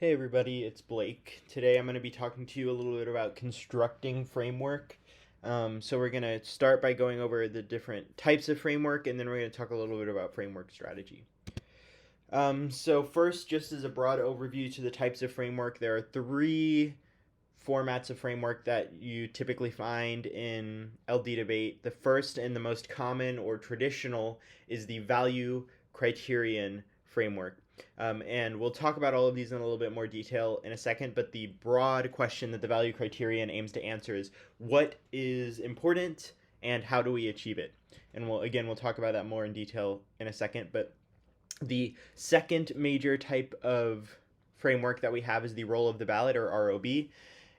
Hey everybody, it's Blake. Today I'm going to be talking to you a little bit about constructing framework. So we're going to start by going over the different types of framework, and then we're going to talk a little bit about framework strategy. So first, just as a broad overview to the types of framework, there are three formats of framework that you typically find in LD debate. The first and the most common or traditional is the value criterion framework. And we'll talk about all of these in a little bit more detail in a second, but the broad question that the value criterion aims to answer is what is important and how do we achieve it? And we'll talk about that more in detail in a second, but the second major type of framework that we have is the role of the ballot, or ROB.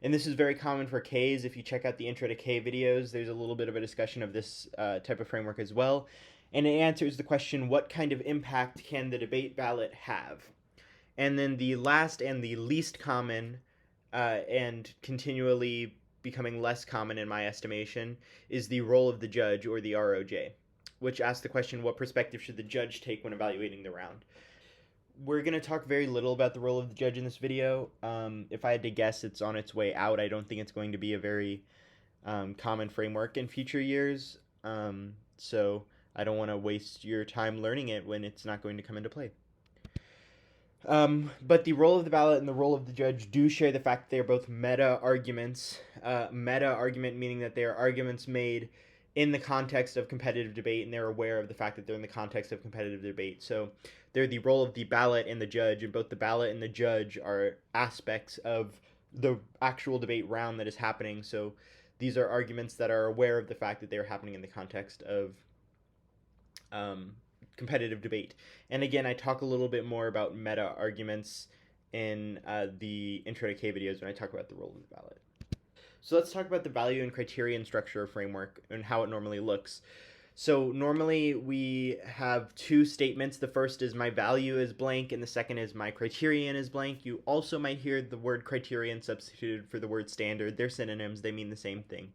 And this is very common for Ks. If you check out the intro to K videos, there's a little bit of a discussion of this type of framework as well. And it answers the question, what kind of impact can the debate ballot have? And then the last and the least common, and continually becoming less common in my estimation, is the role of the judge, or the ROJ, which asks the question, what perspective should the judge take when evaluating the round? We're going to talk very little about the role of the judge in this video. If I had to guess, it's on its way out. I don't think it's going to be a very common framework in future years. So I don't want to waste your time learning it when it's not going to come into play. But the role of the ballot and the role of the judge do share the fact that they are both meta arguments. Meta argument meaning that they are arguments made in the context of competitive debate, and they're aware of the fact that they're in the context of competitive debate. So they're the role of the ballot and the judge, and both the ballot and the judge are aspects of the actual debate round that is happening. So these are arguments that are aware of the fact that they're happening in the context of competitive debate. And again, I talk a little bit more about meta arguments in the intro to K videos when I talk about the role of the ballot. So let's talk about the value and criterion structure of framework and how it normally looks. So normally we have two statements. The first is my value is blank, and the second is my criterion is blank. You also might hear the word criterion substituted for the word standard. They're synonyms, they mean the same thing.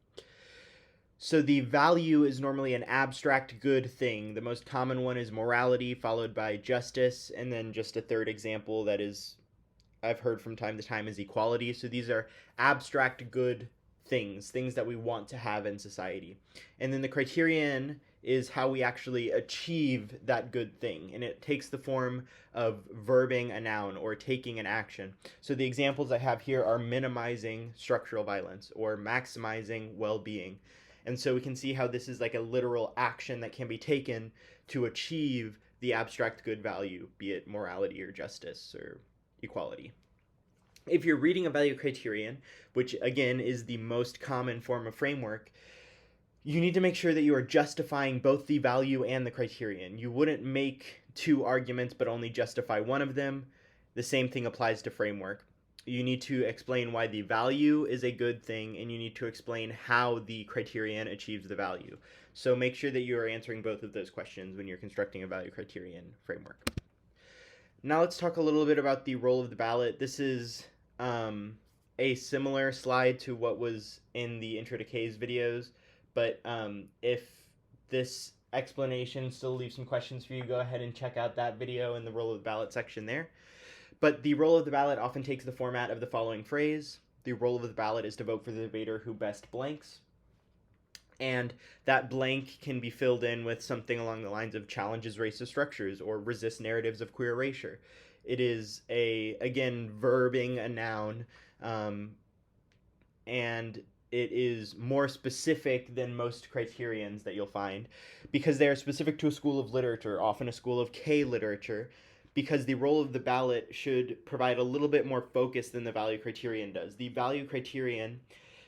So the value is normally an abstract good thing. The most common one is morality, followed by justice, and then just a third example that is I've heard from time to time is equality. So these are abstract good things that we want to have in society. And then the criterion is how we actually achieve that good thing, and it takes the form of verbing a noun or taking an action. So the examples I have here are minimizing structural violence or maximizing well-being. And so we can see how this is like a literal action that can be taken to achieve the abstract good value, be it morality or justice or equality. If you're reading a value criterion, which again is the most common form of framework, you need to make sure that you are justifying both the value and the criterion. You wouldn't make two arguments but only justify one of them. The same thing applies to framework. You need to explain why the value is a good thing, and you need to explain how the criterion achieves the value. So make sure that you are answering both of those questions when you're constructing a value criterion framework. Now let's talk a little bit about the role of the ballot. This is a similar slide to what was in the Intro to K's videos, but if this explanation still leaves some questions for you, go ahead and check out that video in the role of the ballot section there. But the role of the ballot often takes the format of the following phrase. The role of the ballot is to vote for the debater who best blanks. And that blank can be filled in with something along the lines of challenges racist structures or resist narratives of queer erasure. It is again, verbing a noun, and it is more specific than most criterions that you'll find because they are specific to a school of literature, often a school of K literature, because the role of the ballot should provide a little bit more focus than the value criterion does. The value criterion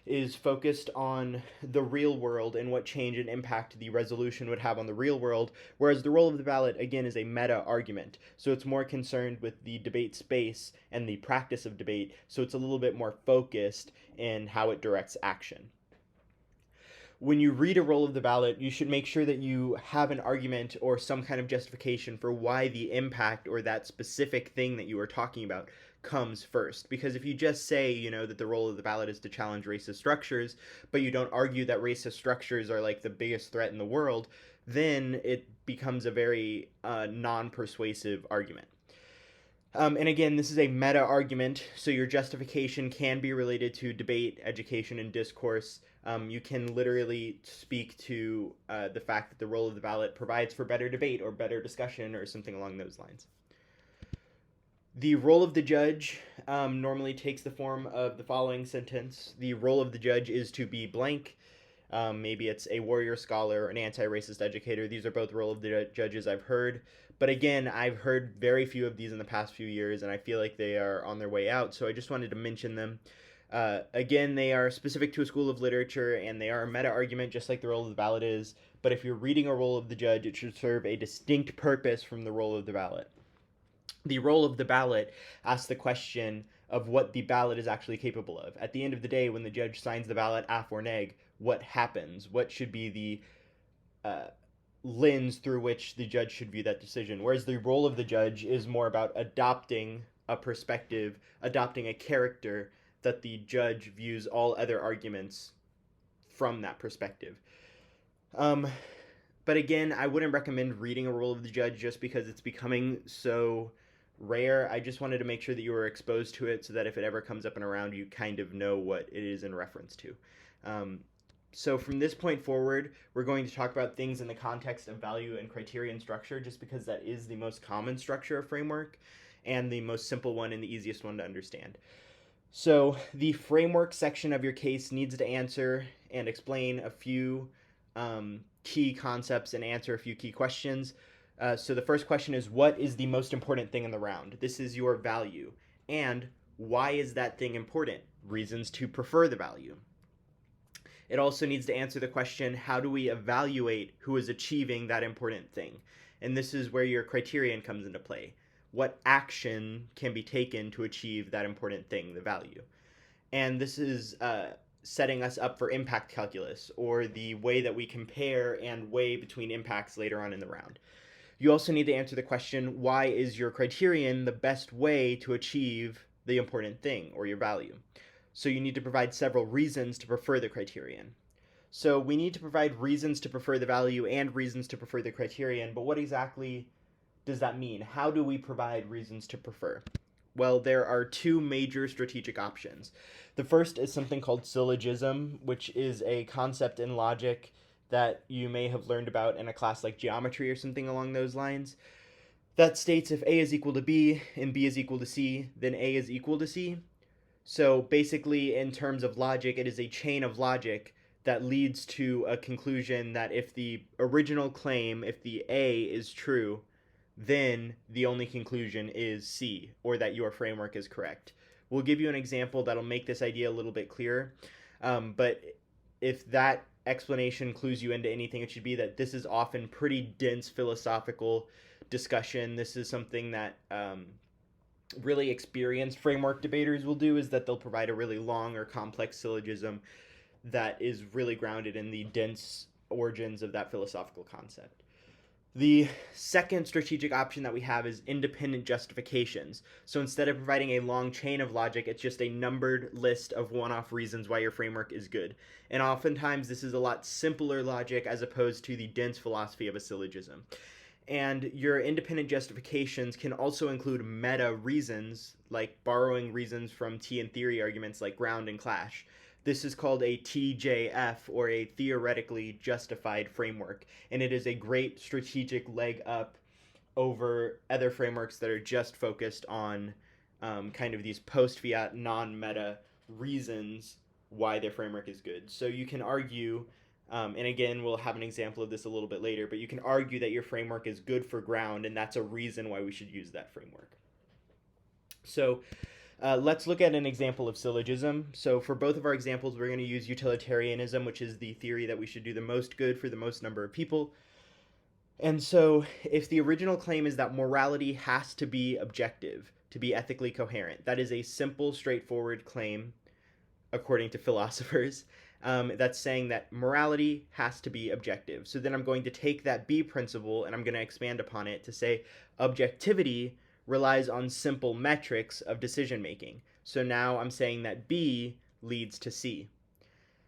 is focused on the real world and what change and impact the resolution would have on the real world, whereas the role of the ballot, again, is a meta argument. So it's more concerned with the debate space and the practice of debate, so it's a little bit more focused in how it directs action. When you read a role of the ballot, you should make sure that you have an argument or some kind of justification for why the impact or that specific thing that you are talking about comes first. Because if you just say, that the role of the ballot is to challenge racist structures, but you don't argue that racist structures are like the biggest threat in the world, then it becomes a very non-persuasive argument. And again, this is a meta argument, so your justification can be related to debate, education, and discourse. You can literally speak to the fact that the role of the ballot provides for better debate or better discussion or something along those lines. The role of the judge normally takes the form of the following sentence. The role of the judge is to be blank. Maybe it's a warrior scholar, an anti-racist educator. These are both role of the judges I've heard. But again, I've heard very few of these in the past few years, and I feel like they are on their way out. So I just wanted to mention them. Again, they are specific to a school of literature, and they are a meta argument, just like the role of the ballot is. But if you're reading a role of the judge, it should serve a distinct purpose from the role of the ballot. The role of the ballot asks the question of what the ballot is actually capable of. At the end of the day, when the judge signs the ballot, AF or neg, what happens? What should be the lens through which the judge should view that decision? Whereas the role of the judge is more about adopting a perspective, adopting a character that the judge views all other arguments from that perspective. But again, I wouldn't recommend reading a role of the judge just because it's becoming so rare. I just wanted to make sure that you were exposed to it so that if it ever comes up and around, you kind of know what it is in reference to. So from this point forward, we're going to talk about things in the context of value and criterion structure, just because that is the most common structure of framework and the most simple one and the easiest one to understand. So the framework section of your case needs to answer and explain a few key concepts and answer a few key questions. So the first question is, what is the most important thing in the round? This is your value. And why is that thing important? Reasons to prefer the value. It also needs to answer the question, how do we evaluate who is achieving that important thing? And this is where your criterion comes into play. What action can be taken to achieve that important thing, the value? And this is setting us up for impact calculus, or the way that we compare and weigh between impacts later on in the round. You also need to answer the question, why is your criterion the best way to achieve the important thing or your value? So you need to provide several reasons to prefer the criterion. So we need to provide reasons to prefer the value and reasons to prefer the criterion, but what exactly does that mean? How do we provide reasons to prefer? Well, there are two major strategic options. The first is something called syllogism, which is a concept in logic that you may have learned about in a class like geometry or something along those lines. That states if A is equal to B and B is equal to C, then A is equal to C. So basically, in terms of logic, it is a chain of logic that leads to a conclusion that if the original claim, if the A is true, then the only conclusion is C, or that your framework is correct. We'll give you an example that'll make this idea a little bit clearer. But if that explanation clues you into anything, it should be that this is often pretty dense philosophical discussion. This is something that really experienced framework debaters will do, is that they'll provide a really long or complex syllogism that is really grounded in the dense origins of that philosophical concept. The second strategic option that we have is independent justifications. So instead of providing a long chain of logic, it's just a numbered list of one-off reasons why your framework is good. And oftentimes this is a lot simpler logic as opposed to the dense philosophy of a syllogism. And your independent justifications can also include meta reasons, like borrowing reasons from T and theory arguments like ground and clash. This is called a TJF, or a theoretically justified framework, and it is a great strategic leg up over other frameworks that are just focused on kind of these post-fiat, non-meta reasons why their framework is good. So you can argue, and again, we'll have an example of this a little bit later, but you can argue that your framework is good for ground, and that's a reason why we should use that framework. So let's look at an example of syllogism. So for both of our examples, we're going to use utilitarianism, which is the theory that we should do the most good for the most number of people. And so if the original claim is that morality has to be objective, to be ethically coherent, that is a simple, straightforward claim, according to philosophers. That's saying that morality has to be objective. So then I'm going to take that B principle and I'm going to expand upon it to say objectivity relies on simple metrics of decision making. So now I'm saying that B leads to C.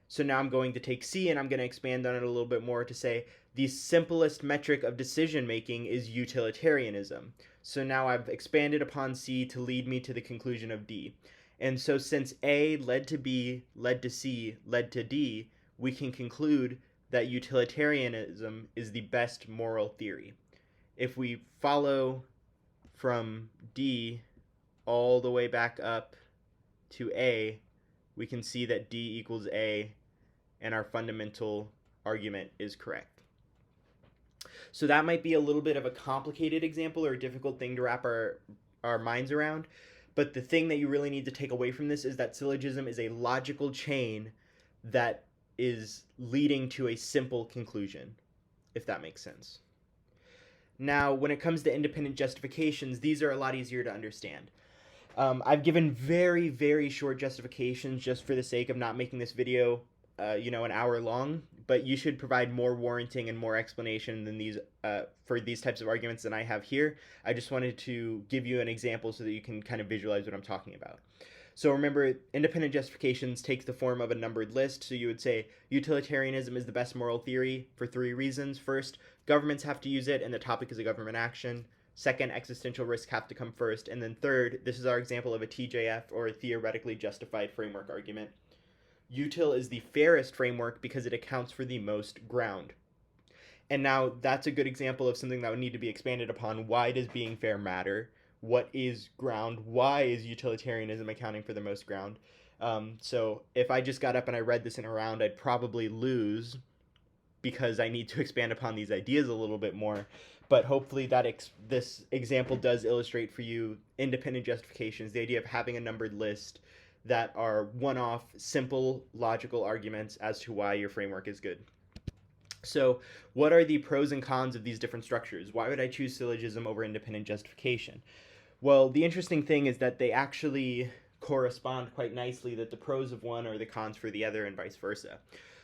So now I'm going to take C and I'm going to expand on it a little bit more to say The simplest metric of decision making is utilitarianism. So now I've expanded upon C to lead me to the conclusion of D. And so since A led to B, led to C, led to D, we can conclude that utilitarianism is the best moral theory. If we follow from D all the way back up to A, we can see that D equals A, and our fundamental argument is correct. So that might be a little bit of a complicated example or a difficult thing to wrap our minds around. But the thing that you really need to take away from this is that syllogism is a logical chain that is leading to a simple conclusion, if that makes sense. Now, when it comes to independent justifications, these are a lot easier to understand. I've given very, very short justifications just for the sake of not making this video, an hour long, but you should provide more warranting and more explanation than these for these types of arguments than I have here. I just wanted to give you an example so that you can kind of visualize what I'm talking about. So remember, independent justifications takes the form of a numbered list. So you would say utilitarianism is the best moral theory for 3 reasons. First, governments have to use it and the topic is a government action. Second, existential risk have to come first. And then third, this is our example of a TJF, or a theoretically justified framework argument. Util is the fairest framework because it accounts for the most ground. And now that's a good example of something that would need to be expanded upon. Why does being fair matter? What is ground? Why is utilitarianism accounting for the most ground? So if I just got up and I read this in a round, I'd probably lose because I need to expand upon these ideas a little bit more. But hopefully this example does illustrate for you independent justifications, the idea of having a numbered list that are one-off, simple, logical arguments as to why your framework is good. So what are the pros and cons of these different structures? Why would I choose syllogism over independent justification? Well, the interesting thing is that they actually correspond quite nicely, that the pros of one are the cons for the other and vice versa.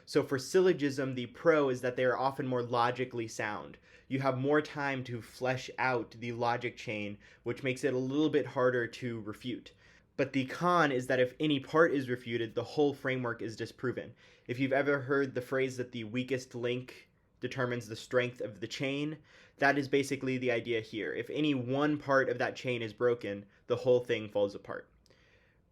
So for syllogism, the pro is that they are often more logically sound. You have more time to flesh out the logic chain, which makes it a little bit harder to refute. But the con is that if any part is refuted, the whole framework is disproven. If you've ever heard the phrase that the weakest link determines the strength of the chain, that is basically the idea here. If any one part of that chain is broken, the whole thing falls apart.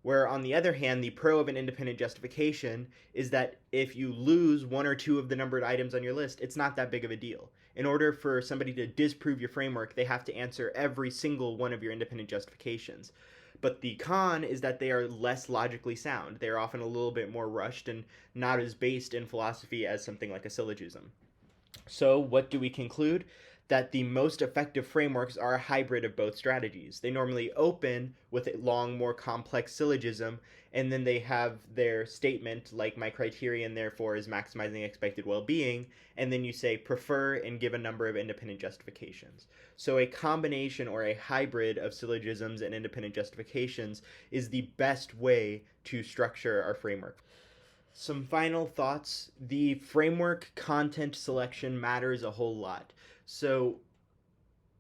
Where, on the other hand, the pro of an independent justification is that if you lose 1 or 2 of the numbered items on your list, it's not that big of a deal. In order for somebody to disprove your framework, they have to answer every single one of your independent justifications. But the con is that they are less logically sound. They are often a little bit more rushed and not as based in philosophy as something like a syllogism. So what do we conclude? That the most effective frameworks are a hybrid of both strategies. They normally open with a long, more complex syllogism, and then they have their statement, like my criterion therefore is maximizing expected well-being, and then you say prefer and give a number of independent justifications. So a combination or a hybrid of syllogisms and independent justifications is the best way to structure our framework. Some final thoughts. The framework content selection matters a whole lot. So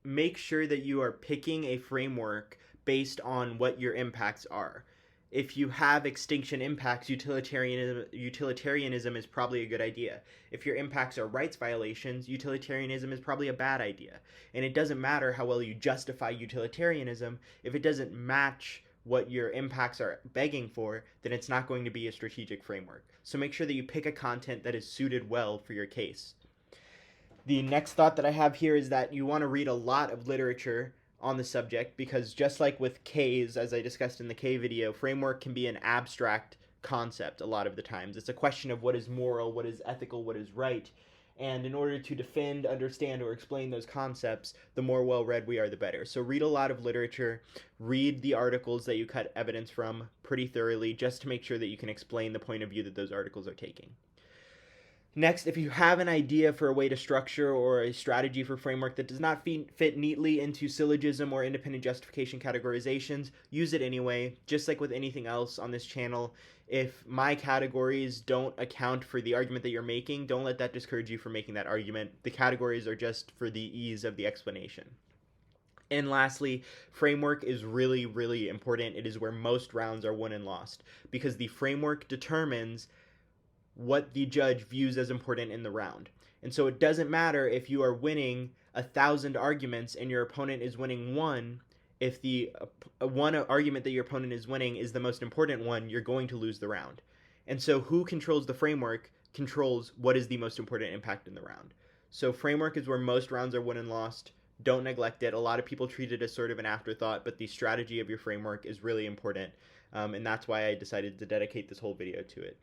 make sure that you are picking a framework based on what your impacts are. If you have extinction impacts, utilitarianism is probably a good idea. If your impacts are rights violations, utilitarianism is probably a bad idea. And it doesn't matter how well you justify utilitarianism. If it doesn't match what your impacts are begging for, then it's not going to be a strategic framework. So make sure that you pick a content that is suited well for your case. The next thought that I have here is that you want to read a lot of literature on the subject, because just like with K's, as I discussed in the K video, framework can be an abstract concept a lot of the times. It's a question of what is moral, what is ethical, what is right. And in order to defend, understand, or explain those concepts, the more well-read we are, the better. So read a lot of literature, read the articles that you cut evidence from pretty thoroughly, just to make sure that you can explain the point of view that those articles are taking. Next, if you have an idea for a way to structure or a strategy for framework that does not fit neatly into syllogism or independent justification categorizations, use it anyway. Just like with anything else on this channel, if my categories don't account for the argument that you're making, don't let that discourage you from making that argument. The categories are just for the ease of the explanation. And lastly, framework is really, really important. It is where most rounds are won and lost, because the framework determines what the judge views as important in the round. And so it doesn't matter if you are winning 1,000 arguments and your opponent is winning one. If the one argument that your opponent is winning is the most important one, you're going to lose the round. And so who controls the framework controls what is the most important impact in the round. So framework is where most rounds are won and lost. Don't neglect it. A lot of people treat it as sort of an afterthought, but the strategy of your framework is really important. And that's why I decided to dedicate this whole video to it.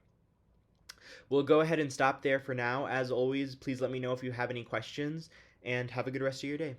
We'll go ahead and stop there for now. As always, please let me know if you have any questions, and have a good rest of your day.